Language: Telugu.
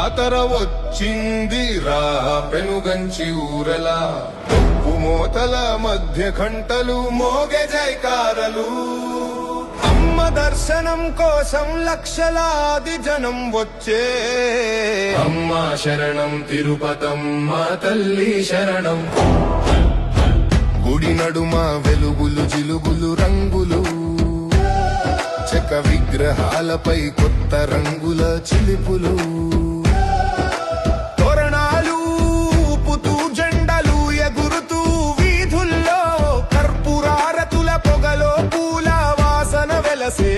జాతర వచ్చింది రా పెనుగంచి ఊరలా ఉప్పు మోతల మధ్య గంటలు మోగే జైకారలు అమ్మ దర్శనం కోసం లక్షలాది జనం వచ్చే అమ్మ శరణం తిరుపతమ్మ తల్లి శరణం గుడి నడుమ వెలుగులు జిలుగులు రంగులు చెక్క విగ్రహాలపై కొత్త రంగుల చిలిపులు తోరణాలు ఊపుతూ జెండలు ఎగురుతూ వీధుల్లో కర్పూరారతుల పొగలో పూల వాసన వెలసే